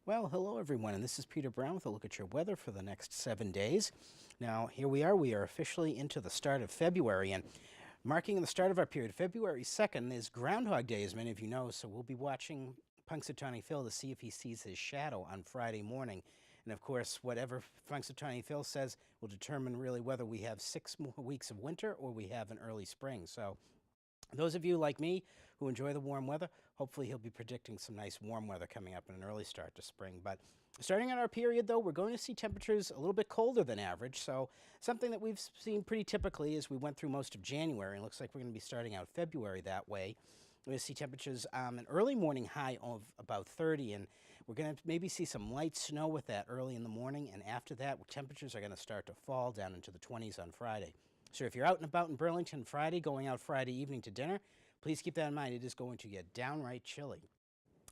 Well, hello everyone, and this is Peter Brown with a look at your weather for the next 7 days. Now, here we are. We are officially into the start of February, and marking the start of our period, February 2nd is Groundhog Day, as many of you know, so we'll be watching Punxsutawney Phil to see if he sees his shadow on Friday morning. And of course, whatever Punxsutawney Phil says will determine really whether we have 6 more weeks of winter or we have an early spring. So those of you like me who enjoy the warm weather, hopefully he'll be predicting some nice warm weather coming up and an early start to spring. But starting on our period, though, we're going to see temperatures a little bit colder than average. So something that we've seen pretty typically as we went through most of January. And it looks like we're going to be starting out February that way. We're going to see temperatures an early morning high of about 30, and we're going to maybe see some light snow with that early in the morning. And after that, temperatures are going to start to fall down into the 20s on Friday. So if you're out and about in Burlington Friday, going out Friday evening to dinner, please keep that in mind. It is going to get downright chilly.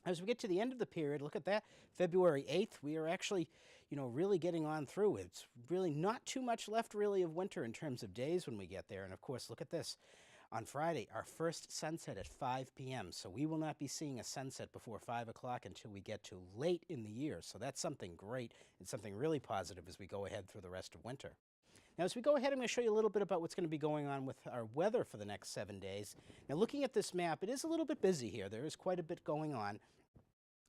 As we get to the end of the period, look at that, February 8th, we are actually, really getting on through. It's really not too much left really of winter in terms of days when we get there. And of course, look at this. On Friday, our first sunset at 5 p.m. So we will not be seeing a sunset before 5 o'clock until we get to late in the year. So that's something great and something really positive as we go ahead through the rest of winter. Now, as we go ahead, I'm going to show you a little bit about what's going to be going on with our weather for the next 7 days. Now, looking at this map, it is a little bit busy here. There is quite a bit going on.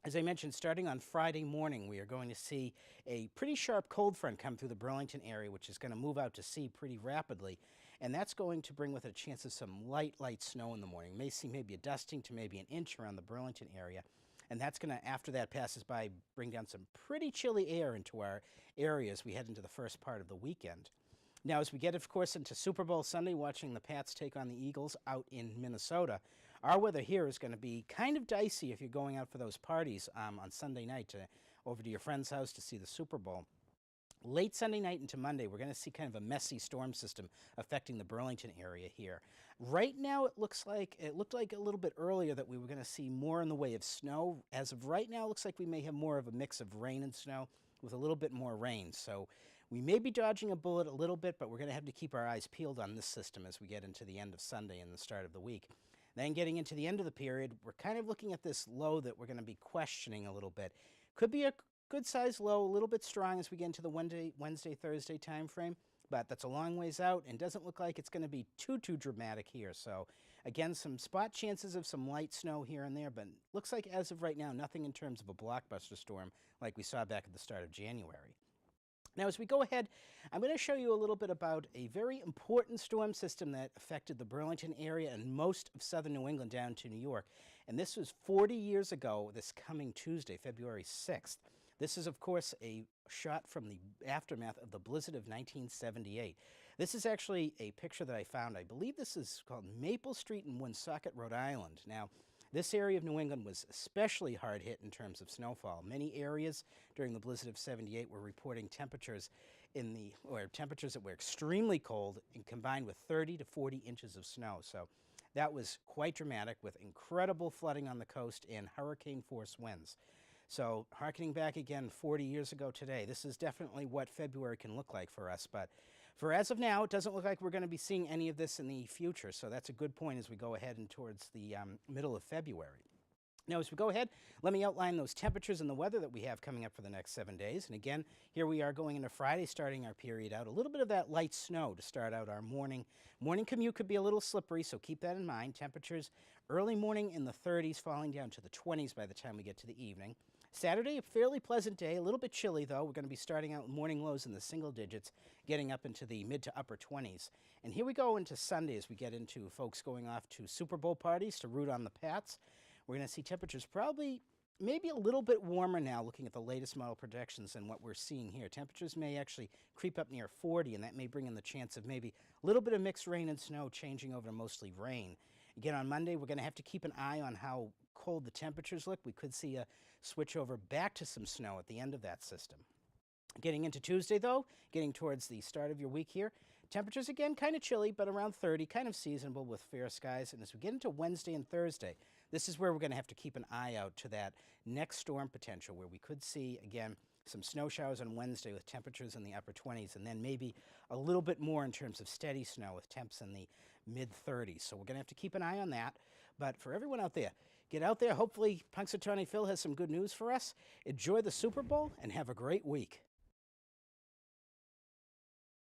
As I mentioned, starting on Friday morning, we are going to see a pretty sharp cold front come through the Burlington area, which is going to move out to sea pretty rapidly. And that's going to bring with it a chance of some light snow in the morning. You may see maybe a dusting to maybe an inch around the Burlington area. And that's going to, after that passes by, bring down some pretty chilly air into our area as we head into the first part of the weekend. Now, as we get, of course, into Super Bowl Sunday, watching the Pats take on the Eagles out in Minnesota, our weather here is going to be kind of dicey if you're going out for those parties on Sunday night over to your friend's house to see the Super Bowl. Late Sunday night into Monday, we're going to see kind of a messy storm system affecting the Burlington area here. Right now, it looked like a little bit earlier that we were going to see more in the way of snow. As of right now, it looks like we may have more of a mix of rain and snow with a little bit more rain. So we may be dodging a bullet a little bit, but we're going to have to keep our eyes peeled on this system as we get into the end of Sunday and the start of the week. Then getting into the end of the period, we're kind of looking at this low that we're going to be questioning a little bit. Could be a good-sized low, a little bit strong as we get into the Wednesday, Thursday time frame, but that's a long ways out and doesn't look like it's going to be too dramatic here. So again, some spot chances of some light snow here and there, but looks like as of right now, nothing in terms of a blockbuster storm like we saw back at the start of January. Now, as we go ahead, I'm going to show you a little bit about a very important storm system that affected the Burlington area and most of southern New England down to New York. And this was 40 years ago, this coming Tuesday, February 6th. This is, of course, a shot from the aftermath of the blizzard of 1978. This is actually a picture that I found. I believe this is called Maple Street in Woonsocket, Rhode Island. Now, this area of New England was especially hard hit in terms of snowfall. Many areas during the blizzard of 78 were reporting temperatures temperatures that were extremely cold and combined with 30 to 40 inches of snow. So that was quite dramatic with incredible flooding on the coast and hurricane force winds. So harkening back again 40 years ago today, this is definitely what February can look like for us. But for as of now, it doesn't look like we're going to be seeing any of this in the future. So that's a good point as we go ahead and towards the middle of February. Now, as we go ahead, let me outline those temperatures and the weather that we have coming up for the next 7 days. And again, here we are going into Friday, starting our period out. A little bit of that light snow to start out our morning. Morning commute could be a little slippery, so keep that in mind. Temperatures early morning in the 30s, falling down to the 20s by the time we get to the evening. Saturday, a fairly pleasant day, a little bit chilly though. We're going to be starting out morning lows in the single digits, getting up into the mid to upper 20s. And here we go into Sunday as we get into folks going off to Super Bowl parties to root on the Pats. We're going to see temperatures probably maybe a little bit warmer now looking at the latest model projections than what we're seeing here. Temperatures may actually creep up near 40, and that may bring in the chance of maybe a little bit of mixed rain and snow changing over to mostly rain. Again, on Monday, we're going to have to keep an eye on how cold the temperatures look. We could see a switch over back to some snow at the end of that system. Getting into Tuesday, though, getting towards the start of your week here, temperatures again kind of chilly, but around 30, kind of seasonable with fair skies. And as we get into Wednesday and Thursday, this is where we're going to have to keep an eye out to that next storm potential where we could see, again, some snow showers on Wednesday with temperatures in the upper 20s, and then maybe a little bit more in terms of steady snow with temps in the mid-30s. So we're going to have to keep an eye on that. But for everyone out there, get out there. Hopefully Punxsutawney Phil has some good news for us. Enjoy the Super Bowl and have a great week.